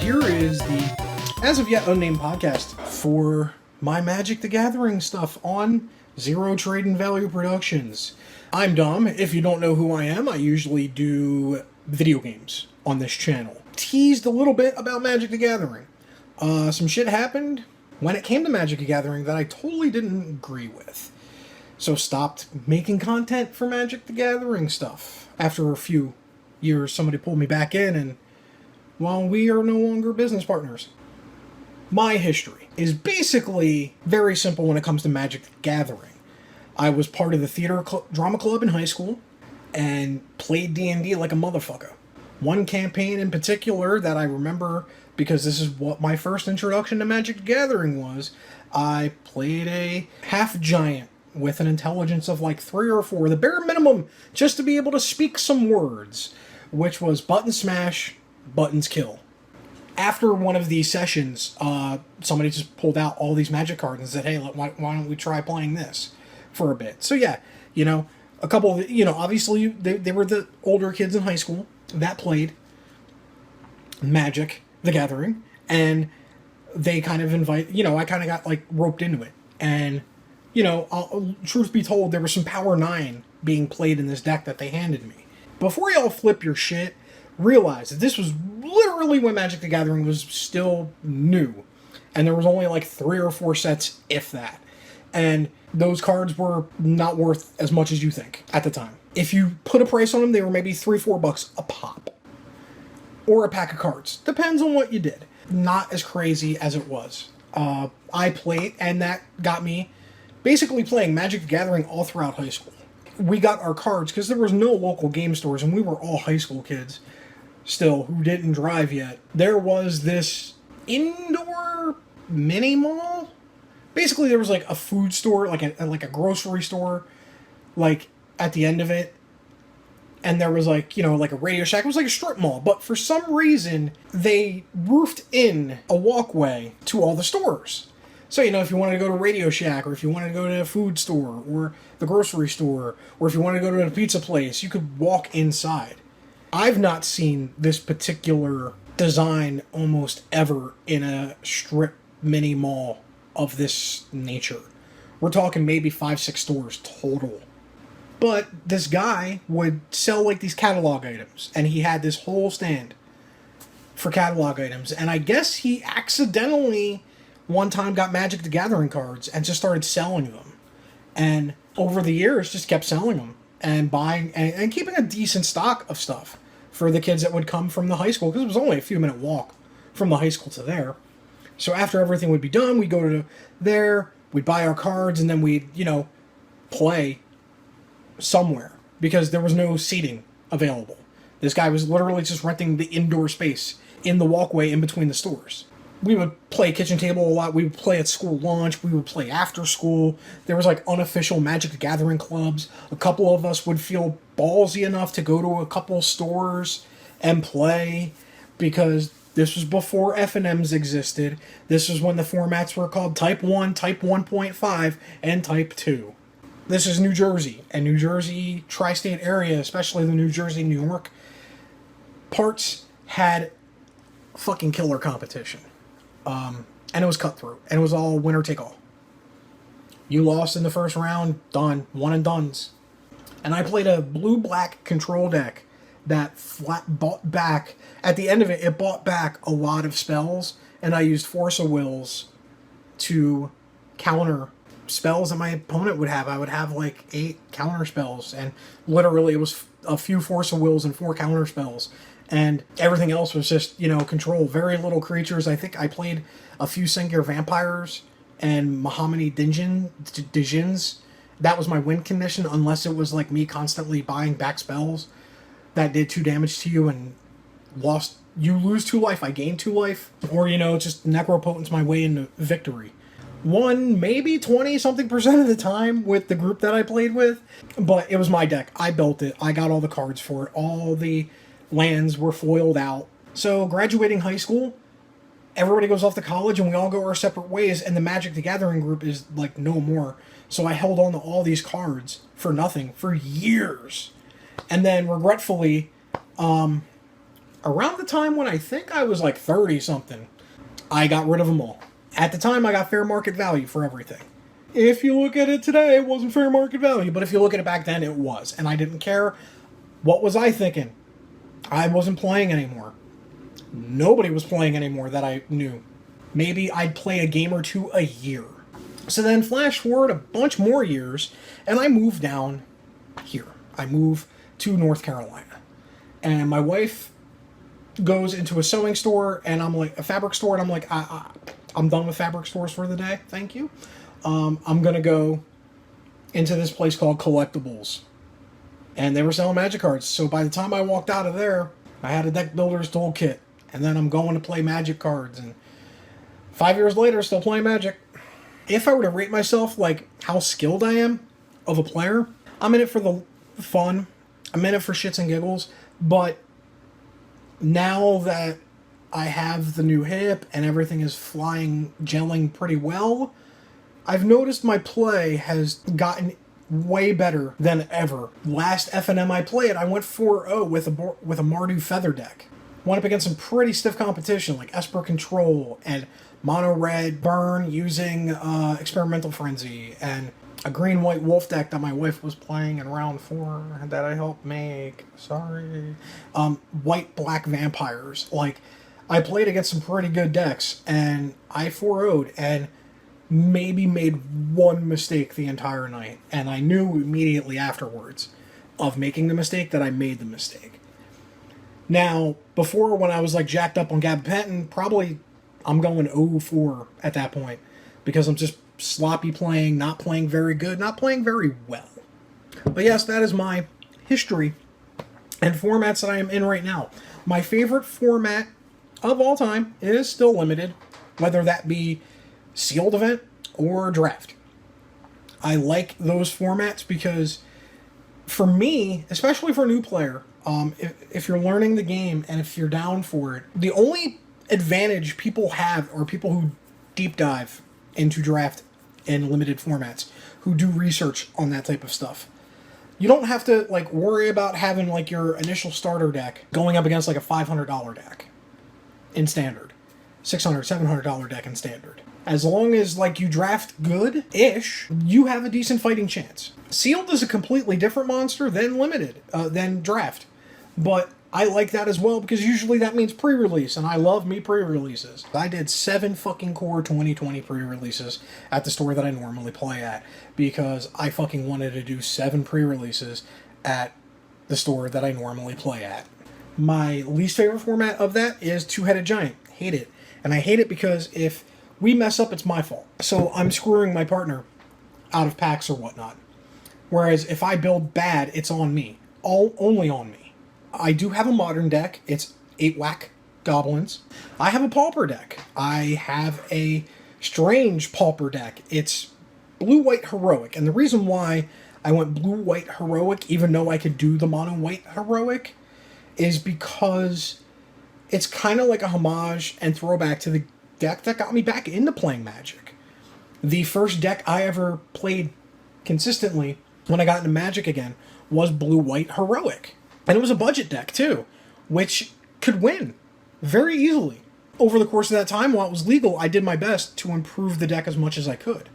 here is the as of yet unnamed podcast for my Magic the Gathering stuff on Zero Trade and Value Productions. I'm Dom. If you don't know who I am, I usually do video games on this channel. Teased a little bit about Magic the Gathering. Some shit happened when it came to Magic the Gathering that I totally didn't agree with. So stopped making content for Magic the Gathering stuff. After a few years, somebody pulled me back in, and well, we are no longer business partners. My history is basically very simple when it comes to Magic the Gathering. I was part of the theater drama club in high school and played D&D like a motherfucker. One campaign in particular that I remember, because this is what my first introduction to Magic the Gathering was, I played a half-giant with an intelligence of like 3 or 4, the bare minimum, just to be able to speak some words, which was button smash, buttons kill. After one of these sessions, somebody just pulled out all these Magic cards and said, hey, why don't we try playing this for a bit? So yeah, a couple of, obviously they were the older kids in high school that played Magic the Gathering, and they kind of I kind of got like roped into it. And, truth be told, there was some Power 9 being played in this deck that they handed me. Before y'all flip your shit, realize that this was literally when Magic the Gathering was still new. And there was only like 3 or 4 sets, if that. And those cards were not worth as much as you think at the time. If you put a price on them, they were maybe $3-4 a pop. Or a pack of cards. Depends on what you did. Not as crazy as it was. I played, and that got me basically playing Magic the Gathering all throughout high school. We got our cards because there was no local game stores, and we were all high school kids still who didn't drive yet. There was this indoor mini mall. Basically, there was like a food store, like a grocery store, like at the end of it. And there was like a Radio Shack. It was like a strip mall. But for some reason, they roofed in a walkway to all the stores. So, if you wanted to go to Radio Shack, or if you wanted to go to a food store, or the grocery store, or if you wanted to go to a pizza place, you could walk inside. I've not seen this particular design almost ever in a strip mini mall of this nature. We're talking maybe 5-6 stores total. But this guy would sell like these catalog items, and he had this whole stand for catalog items. And I guess he accidentally one time got Magic the Gathering cards and just started selling them. And over the years, just kept selling them and buying and keeping a decent stock of stuff for the kids that would come from the high school, because it was only a few minute walk from the high school to there. So after everything would be done, we'd go to there, we'd buy our cards, and then we'd, play somewhere, because there was no seating available. This guy was literally just renting the indoor space in the walkway in between the stores. We would play kitchen table a lot. We would play at school lunch. We would play after school. There was like unofficial Magic the Gathering clubs. A couple of us would feel ballsy enough to go to a couple stores and play, because this was before F&Ms existed. This was when the formats were called Type 1, Type 1.5, and Type 2. This is New Jersey, and New Jersey tri-state area, especially the New Jersey, New York parts, had fucking killer competition. And it was cutthroat, and it was all winner take all. You lost in the first round, done, one and dones. And I played a blue-black control deck that bought back, at the end of it bought back a lot of spells, and I used Force of Wills to counter spells that my opponent would have. I would have like 8 counter spells, and literally it was a few Force of Wills and 4 counter spells, and everything else was just, control. Very little creatures. I think I played a few Singular Vampires and Mahomany Djinns. That was my win condition, unless it was like me constantly buying back spells that did 2 damage to you and lost. You lose 2 life, I gain 2 life. Or, just Necropotence my way into victory. Won maybe 20-something% of the time with the group that I played with. But it was my deck. I built it. I got all the cards for it. All the lands were foiled out. So graduating high school, everybody goes off to college and we all go our separate ways, and the Magic the Gathering group is like no more. So I held on to all these cards for nothing for years. And then regretfully, Around the time when I think I was like 30 something, I got rid of them all. At the time, I got fair market value for everything. If you look at it today, it wasn't fair market value, but if you look at it back then, it was. And I didn't care. What was I thinking? I wasn't playing anymore. Nobody was playing anymore that I knew. Maybe I'd play a game or two a year. So then flash forward a bunch more years, and I moved down here. I moved to North Carolina. And my wife goes into a sewing store, and I'm like, a fabric store, and I'm like, I'm done with fabric stores for the day. Thank you. I'm going to go into this place called Collectibles. And they were selling Magic cards. So by the time I walked out of there, I had a deck builder's toolkit. And then I'm going to play Magic cards. And 5 years later, still playing Magic. If I were to rate myself, like, how skilled I am of a player, I'm in it for the fun. I'm in it for shits and giggles. But now that I have the new hip and everything is gelling pretty well, I've noticed my play has gotten way better than ever. Last FNM I played, I went 4-0 with a Mardu Feather deck. Went up against some pretty stiff competition like Esper Control and Mono Red Burn using Experimental Frenzy and a green-white wolf deck that my wife was playing in round 4 that I helped make. Sorry. White-black vampires. Like, I played against some pretty good decks, and I 4-0'd, and maybe made one mistake the entire night. And I knew immediately afterwards of making the mistake that I made the mistake. Now, before, when I was, like, jacked up on gabapentin, probably I'm going 0-4 at that point, because I'm just sloppy playing, not playing very good, not playing very well. But yes, that is my history and formats that I am in right now. My favorite format of all time is still limited, whether that be sealed event or draft. I like those formats because for me, especially for a new player, if you're learning the game and if you're down for it, the only advantage people have are people who deep dive into draft in limited formats, who do research on that type of stuff. You don't have to like worry about having like your initial starter deck going up against like a $500 deck in standard, $600, $700 deck in standard. As long as like you draft good-ish, you have a decent fighting chance. Sealed is a completely different monster than limited, than draft. But I like that as well because usually that means pre-release, and I love me pre-releases. I did 7 fucking core 2020 pre-releases at the store that I normally play at because I fucking wanted to do 7 pre-releases at the store that I normally play at. My least favorite format of that is Two-Headed Giant. Hate it. And I hate it because if we mess up, it's my fault. So I'm screwing my partner out of packs or whatnot. Whereas if I build bad, it's on me. Only on me. I do have a modern deck. It's 8-whack Goblins. I have a Pauper deck. I have a strange Pauper deck. It's blue-white heroic. And the reason why I went blue-white heroic, even though I could do the mono-white heroic, is because it's kind of like a homage and throwback to the deck that got me back into playing Magic. The first deck I ever played consistently when I got into Magic again was blue-white heroic. And it was a budget deck, too, which could win very easily. Over the course of that time, while it was legal, I did my best to improve the deck as much as I could.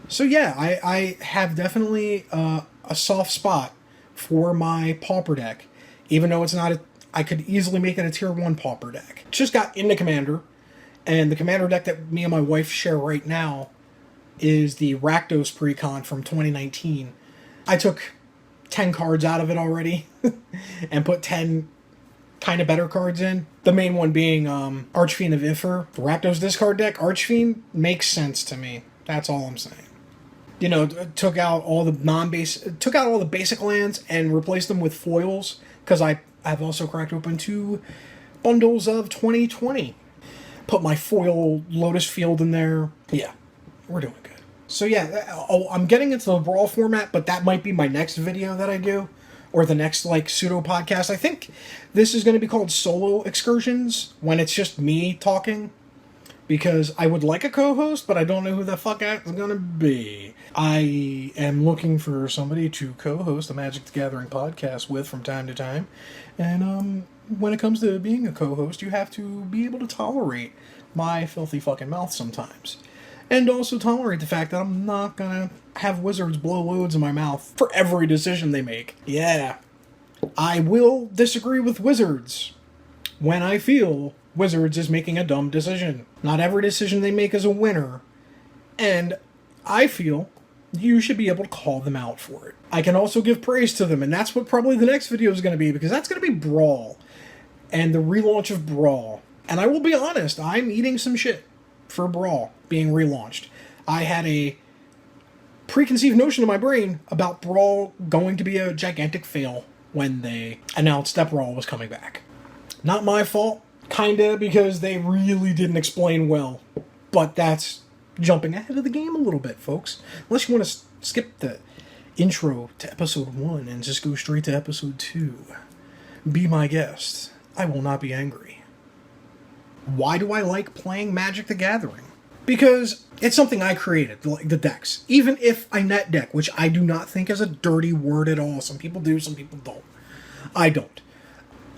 So yeah, I have definitely a soft spot for my Pauper deck, even though it's not I could easily make it a Tier 1 Pauper deck. Just got into Commander, and the Commander deck that me and my wife share right now is the Rakdos Precon from 2019. I took 10 cards out of it already and put 10 kind of better cards in. The main one being Archfiend of Ifer. The Rakdos discard deck, Archfiend, makes sense to me. That's all I'm saying. You know, took out all the basic lands and replaced them with foils, because I've also cracked open 2 bundles of 2020. Put my foil Lotus Field in there. Yeah, we're doing good. So yeah, I'm getting into the Brawl format, but that might be my next video that I do, or the next like pseudo podcast. I think this is going to be called Solo Excursions, when it's just me talking, because I would like a co-host, but I don't know who the fuck it's going to be. I am looking for somebody to co-host the Magic the Gathering podcast with from time to time, and when it comes to being a co-host, you have to be able to tolerate my filthy fucking mouth sometimes. And also tolerate the fact that I'm not gonna have wizards blow loads in my mouth for every decision they make. Yeah. I will disagree with wizards when I feel wizards is making a dumb decision. Not every decision they make is a winner. And I feel you should be able to call them out for it. I can also give praise to them, and that's what probably the next video is going to be, because that's going to be Brawl and the relaunch of Brawl. And I will be honest, I'm eating some shit for Brawl being relaunched. I had a preconceived notion in my brain about Brawl going to be a gigantic fail when they announced that Brawl was coming back. Not my fault, kinda, because they really didn't explain well. But that's jumping ahead of the game a little bit, folks. Unless you want to skip the intro to episode 1 and just go straight to episode 2. Be my guest. I will not be angry. Why do I like playing Magic the Gathering? Because it's something I created, like the decks. Even if I net deck, which I do not think is a dirty word at all. Some people do, some people don't. I don't.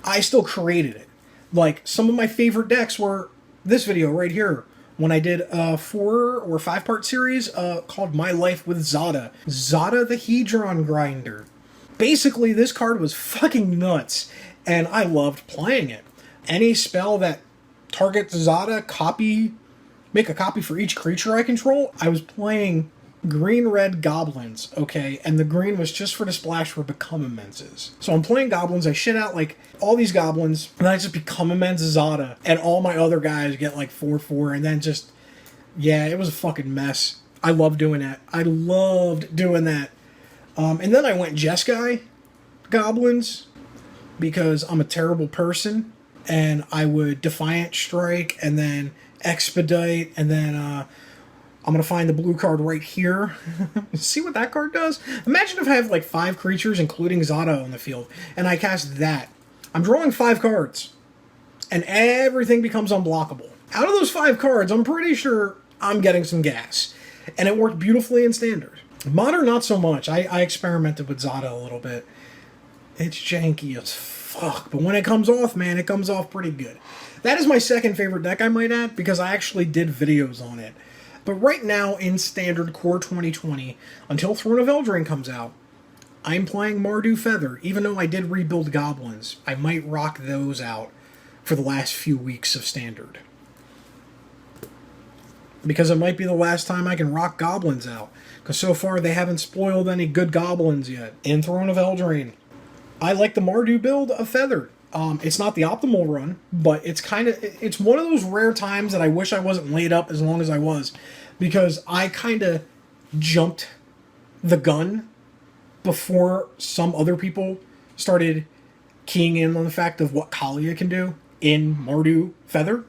I still created it. Like, some of my favorite decks were this video right here, when I did a 4 or 5 part series called My Life with Zada. Zada the Hedron Grinder. Basically, this card was fucking nuts, and I loved playing it. Any spell that targets Zada, make a copy for each creature I control. I was playing green-red Goblins, okay? And the green was just for the splash for Become Immenses. So I'm playing Goblins, I shit out, like, all these Goblins, and then I just Become Immense Zada, and all my other guys get, like, 4/4, and then just, yeah, it was a fucking mess. I loved doing that. I loved doing that. And then I went Jeskai Goblins, because I'm a terrible person, and I would Defiant Strike, and then Expedite, and then, I'm going to find the blue card right here. See what that card does? Imagine if I have like 5 creatures, including Zada, on the field, and I cast that. I'm drawing 5 cards, and everything becomes unblockable. Out of those 5 cards, I'm pretty sure I'm getting some gas. And it worked beautifully in Standard. Modern, not so much. I experimented with Zada a little bit. It's janky as fuck, but when it comes off, man, it comes off pretty good. That is my second favorite deck, I might add, because I actually did videos on it. But right now, in Standard Core 2020, until Throne of Eldraine comes out, I'm playing Mardu Feather. Even though I did rebuild Goblins, I might rock those out for the last few weeks of Standard. Because it might be the last time I can rock Goblins out. Because so far, they haven't spoiled any good Goblins yet in Throne of Eldraine. I like the Mardu build of Feather. It's not the optimal run, but it's one of those rare times that I wish I wasn't laid up as long as I was, because I kind of jumped the gun before some other people started keying in on the fact of what Kaalia can do in Mardu Feather.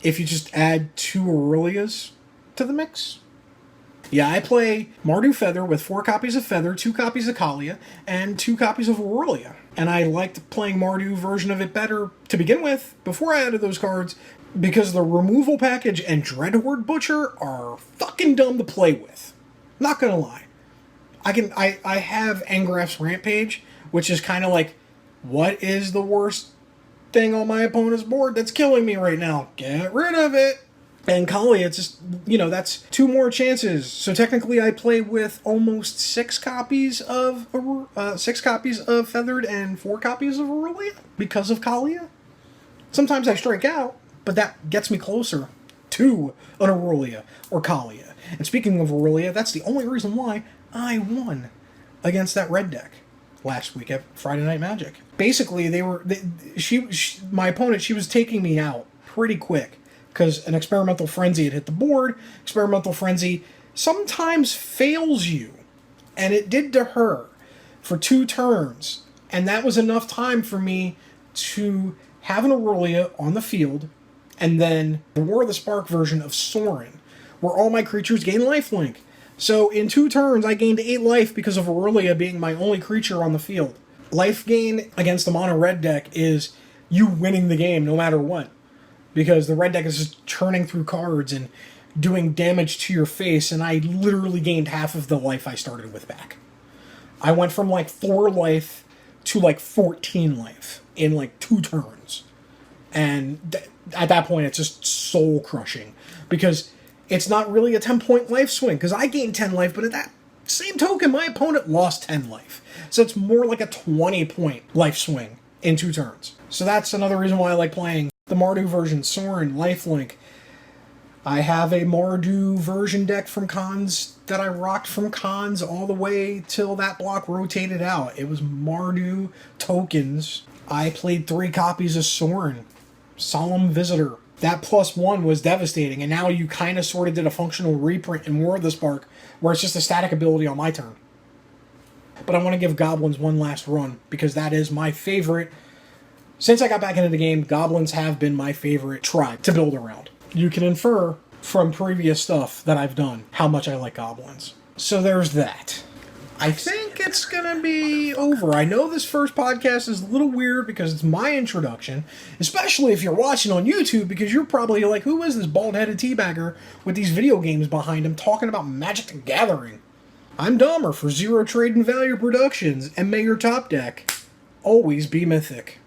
If you just add 2 Aurelias to the mix. Yeah, I play Mardu Feather with 4 copies of Feather, 2 copies of Kaalia, and 2 copies of Aurelia. And I liked playing Mardu version of it better to begin with, before I added those cards, because the removal package and Dreadhorde Butcher are fucking dumb to play with. Not gonna lie. I have Angrath's Rampage, which is kind of like, what is the worst thing on my opponent's board that's killing me right now? Get rid of it! And Kali, it's just, that's 2 more chances. So technically I play with almost 6 copies of Feathered and 4 copies of Aurelia because of Kaalia. Sometimes I strike out, but that gets me closer to an Aurelia or Kaalia. And speaking of Aurelia, that's the only reason why I won against that red deck last week at Friday Night Magic. Basically, my opponent, she was taking me out pretty quick, because an Experimental Frenzy had hit the board. Experimental Frenzy sometimes fails you, and it did to her for 2 turns, and that was enough time for me to have an Aurelia on the field, and then the War of the Spark version of Sorin, where all my creatures gain lifelink. So in 2 turns, I gained 8 life because of Aurelia being my only creature on the field. Life gain against the mono red deck is you winning the game no matter what, because the red deck is just churning through cards and doing damage to your face, and I literally gained half of the life I started with back. I went from like 4 life to like 14 life in like 2 turns. And at that point, it's just soul crushing because it's not really a 10-point life swing because I gained 10 life, but at that same token, my opponent lost 10 life. So it's more like a 20-point life swing in 2 turns. So that's another reason why I like playing the Mardu version, Sorin, Lifelink. I have a Mardu version deck from cons that I rocked from cons all the way till that block rotated out. It was Mardu tokens. I played 3 copies of Sorin, Solemn Visitor. That +1 was devastating, and now you kind of sort of did a functional reprint in War of the Spark, where it's just a static ability on my turn. But I want to give Goblins one last run, because that is my favorite. Since I got back into the game, Goblins have been my favorite tribe to build around. You can infer from previous stuff that I've done how much I like Goblins. So there's that. I think it's gonna be over. I know this first podcast is a little weird because it's my introduction, especially if you're watching on YouTube, because you're probably like, who is this bald-headed teabagger with these video games behind him talking about Magic the Gathering? I'm Dahmer for Zero Trade and Value Productions, and may your top deck always be mythic.